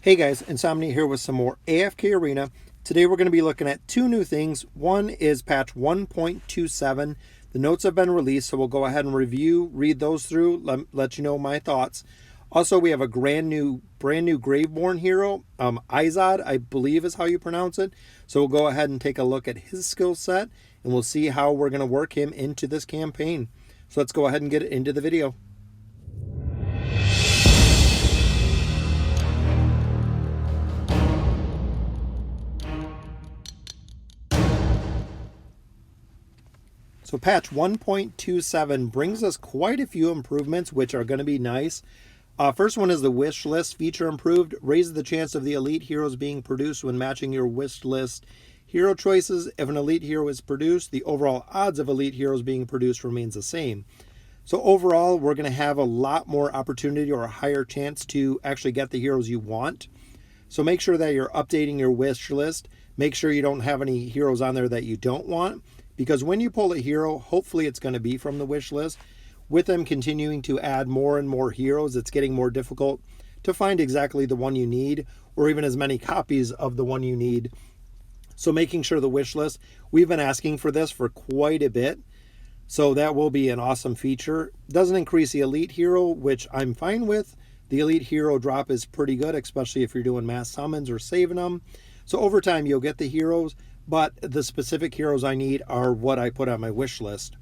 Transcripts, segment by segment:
Hey guys, Insomnia here with some more AFK Arena. Today we're going to be looking at two new things. One is patch 1.27. The notes have been released, so we'll go ahead and read those through, let you know my thoughts. Also, we have a brand new Graveborn hero, Izold, I believe is how you pronounce it. So we'll go ahead and take a look at his skill set, and we'll see how we're going to work him into this campaign. So let's go ahead and get into the video. So patch 1.27 brings us quite a few improvements, which are going to be nice. First one is the wish list feature improved. Raises the chance of the elite heroes being produced when matching your wish list hero choices. If an elite hero is produced, the overall odds of elite heroes being produced remains the same. So overall, we're going to have a lot more opportunity or a higher chance to actually get the heroes you want. So make sure that you're updating your wish list. Make sure you don't have any heroes on there that you don't want, because when you pull a hero, hopefully it's going to be from the wish list. With them continuing to add more and more heroes, it's getting more difficult to find exactly the one you need, or even as many copies of the one you need. So making sure the wish list, we've been asking for this for quite a bit, so that will be an awesome feature. Doesn't increase the elite hero, which I'm fine with. The elite hero drop is pretty good, especially if you're doing mass summons or saving them. So over time you'll get the heroes, but the specific heroes I need are what I put on my wish list.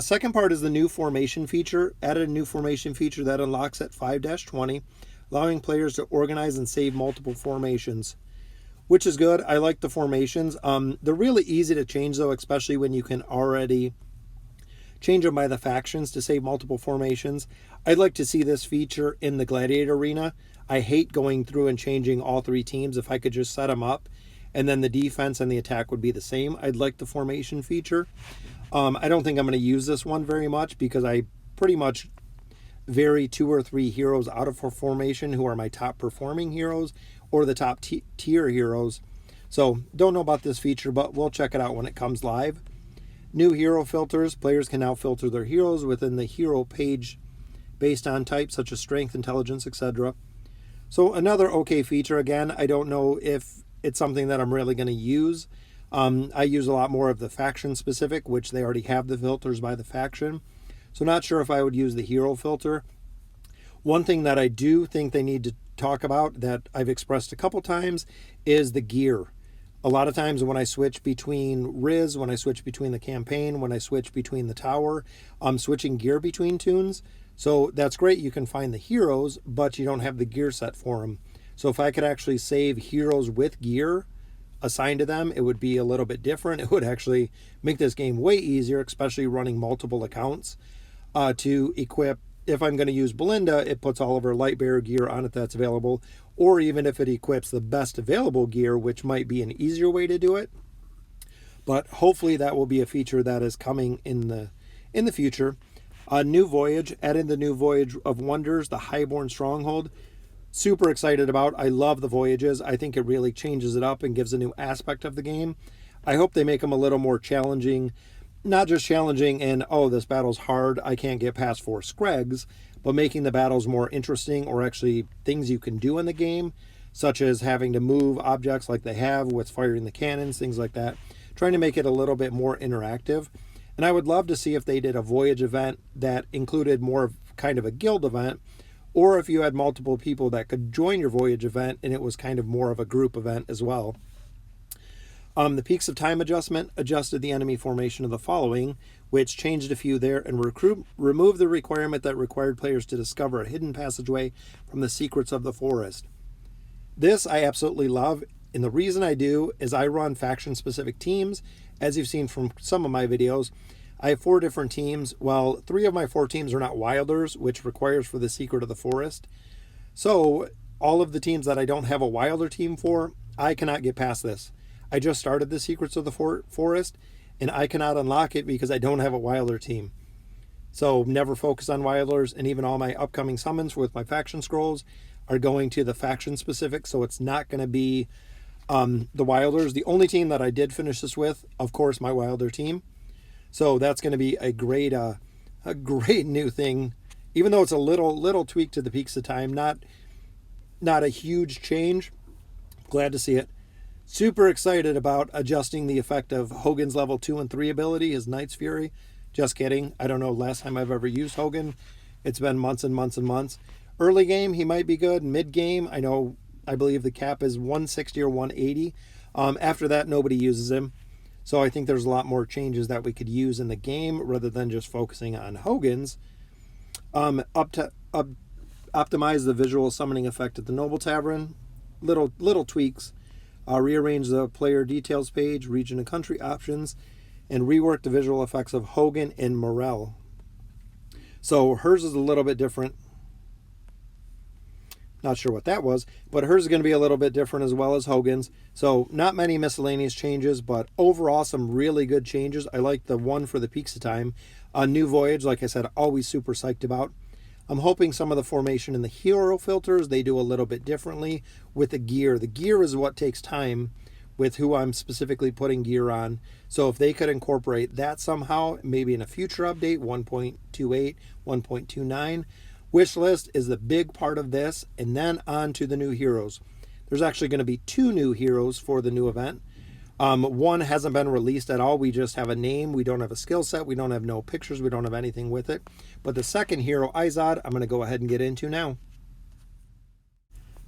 Second part is the new formation feature. Added a new formation feature that unlocks at 5-20, allowing players to organize and save multiple formations, which is good. I like the formations. They're really easy to change though, especially when you can already change them by the factions to save multiple formations. I'd like to see this feature in the Gladiator Arena. I hate going through and changing all three teams. If I could just set them up and then the defense and the attack would be the same, I'd like the formation feature. I don't think I'm going to use this one very much because I pretty much vary 2 or 3 heroes out of formation who are my top performing heroes or the top tier heroes. So don't know about this feature, but we'll check it out when it comes live. New hero filters. Players can now filter their heroes within the hero page based on type such as strength, intelligence, etc. So another okay feature. Again, I don't know if it's something that I'm really going to use. I use a lot more of the faction specific, which they already have the filters by the faction. So not sure if I would use the hero filter. One thing that I do think they need to talk about that I've expressed a couple times is the gear. A lot of times when I switch between Riz, when I switch between the campaign, when I switch between the tower, I'm switching gear between tunes. So that's great. You can find the heroes, but you don't have the gear set for them. So if I could actually save heroes with gear assigned to them, it would be a little bit different. It would actually make this game way easier, especially running multiple accounts to equip. If I'm going to use Belinda, it puts all of her light bearer gear on it that's available, or even if it equips the best available gear, which might be an easier way to do it. But hopefully that will be a feature that is coming in the future. A new voyage, added the new Voyage of Wonders, the Highborn Stronghold. Super excited about. I love the voyages. I think it really changes it up and gives a new aspect of the game. I hope they make them a little more challenging. Not just challenging and, oh, this battle's hard, I can't get past 4 Scregs, but making the battles more interesting, or actually things you can do in the game, such as having to move objects like they have with firing the cannons, things like that. Trying to make it a little bit more interactive. And I would love to see if they did a voyage event that included more of kind of a guild event, or if you had multiple people that could join your voyage event and it was kind of more of a group event as well. The Peaks of Time adjustment adjusted the enemy formation of the following, which changed a few there, and removed the requirement that required players to discover a hidden passageway from the secrets of the forest. This I absolutely love, and the reason I do is I run faction-specific teams. As you've seen from some of my videos, I have 4 different teams. Well, 3 of my 4 teams are not Wilders, which requires for the Secret of the Forest. So all of the teams that I don't have a Wilder team for, I cannot get past this. I just started the Secrets of the Forest, and I cannot unlock it because I don't have a Wilder team. So never focus on Wilders, and even all my upcoming summons with my faction scrolls are going to the faction specific, so it's not going to be the Wilders. The only team that I did finish this with, of course, my Wilder team. So that's going to be a great new thing, even though it's a little tweak to the Peaks of Time. Not not a huge change. Glad to see it. Super excited about adjusting the effect of Hogan's level 2 and 3 ability, his Knight's Fury. Just kidding. I don't know last time I've ever used Hogan. It's been months and months and months. Early game, he might be good. Mid game, I believe the cap is 160 or 180. After that, nobody uses him. So I think there's a lot more changes that we could use in the game rather than just focusing on Hogan's. Optimize the visual summoning effect at the Noble Tavern. Little tweaks. Rearrange the player details page, region and country options, and rework the visual effects of Hogan and Morel. So hers is a little bit different. Not sure what that was, but hers is going to be a little bit different as well as Hogan's. So not many miscellaneous changes, but overall some really good changes. I like the one for the Peaks of Time. New Voyage, like I said, always super psyched about. I'm hoping some of the formation in the hero filters, they do a little bit differently with the gear. The gear is what takes time with who I'm specifically putting gear on. So if they could incorporate that somehow, maybe in a future update, 1.28, 1.29. Wish list is the big part of this, and then on to the new heroes. There's actually going to be 2 new heroes for the new event. One hasn't been released at all. We just have a name. We don't have a skill set. We don't have no pictures. We don't have anything with it. But the second hero, Izold, I'm going to go ahead and get into now.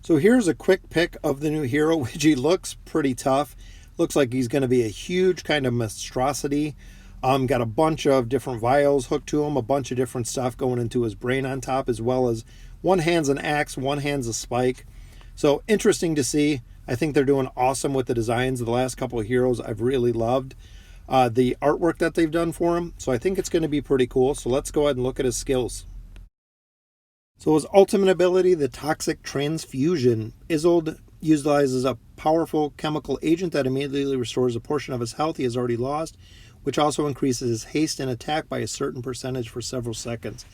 So here's a quick pick of the new hero, which he looks pretty tough. Looks like he's going to be a huge kind of monstrosity. Got a bunch of different vials hooked to him, a bunch of different stuff going into his brain on top, as well as one hand's an axe, one hand's a spike. So interesting to see. I think they're doing awesome with the designs of the last couple of heroes. I've really loved the artwork that they've done for him. So I think it's going to be pretty cool. So let's go ahead and look at his skills. So his ultimate ability, the Toxic Transfusion. Izold utilizes a powerful chemical agent that immediately restores a portion of his health he has already lost, which also increases his haste and attack by a certain percentage for several seconds.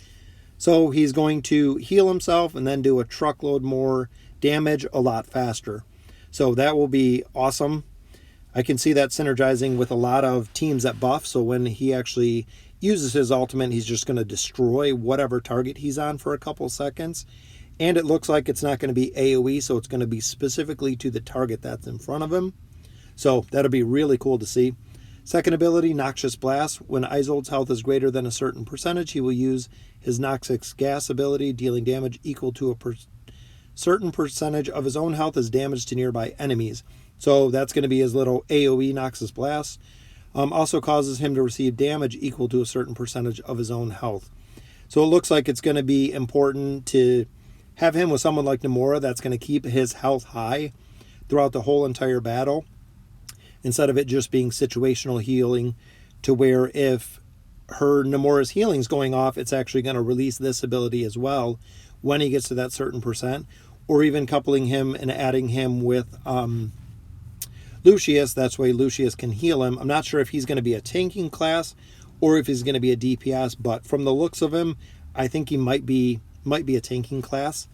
So he's going to heal himself and then do a truckload more damage a lot faster. So that will be awesome. I can see that synergizing with a lot of teams that buff. So when he actually uses his ultimate, he's just going to destroy whatever target he's on for a couple seconds. And it looks like it's not going to be AoE, so it's going to be specifically to the target that's in front of him. So that'll be really cool to see. Second ability, Noxious Blast. When Izold's health is greater than a certain percentage, he will use his Noxious Gas ability, dealing damage equal to a certain percentage of his own health as damage to nearby enemies. So that's going to be his little AoE Noxious Blast. Also causes him to receive damage equal to a certain percentage of his own health. So it looks like it's going to be important to have him with someone like Namora that's going to keep his health high throughout the whole entire battle, instead of it just being situational healing, to where if Namora's healing is going off, it's actually going to release this ability as well when he gets to that certain percent, or even coupling him and adding him with Lucius. That's why Lucius can heal him. I'm not sure if he's going to be a tanking class or if he's going to be a DPS, but from the looks of him, I think he might be a tanking class.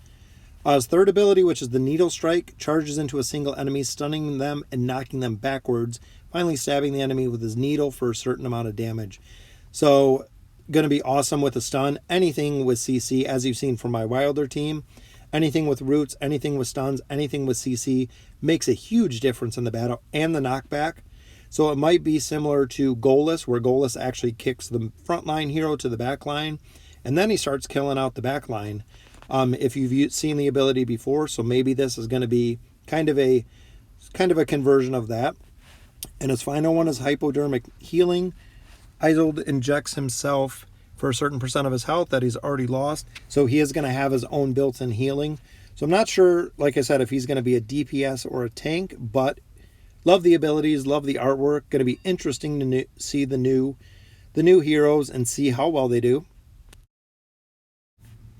His third ability, which is the Needle Strike, charges into a single enemy, stunning them and knocking them backwards, finally stabbing the enemy with his needle for a certain amount of damage. So, going to be awesome with a stun. Anything with CC, as you've seen from my Wilder team, anything with roots, anything with stuns, anything with CC makes a huge difference in the battle and the knockback. So it might be similar to Golas, where Golas actually kicks the frontline hero to the back line, and then he starts killing out the back line. If you've seen the ability before, so maybe this is going to be kind of a conversion of that. And his final one is Hypodermic Healing. Izold injects himself for a certain percent of his health that he's already lost, so he is going to have his own built-in healing. So I'm not sure, like I said, if he's going to be a DPS or a tank, but love the abilities, love the artwork. Going to be interesting to see the new heroes and see how well they do.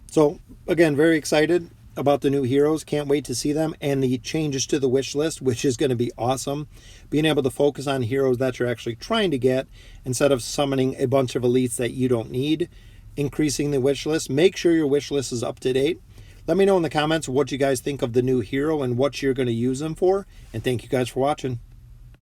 So again, very excited about the new heroes. Can't wait to see them, and the changes to the wish list, which is going to be awesome. Being able to focus on heroes that you're actually trying to get instead of summoning a bunch of elites that you don't need. Increasing the wish list. Make sure your wish list is up to date. Let me know in the comments what you guys think of the new hero and what you're going to use them for. And thank you guys for watching.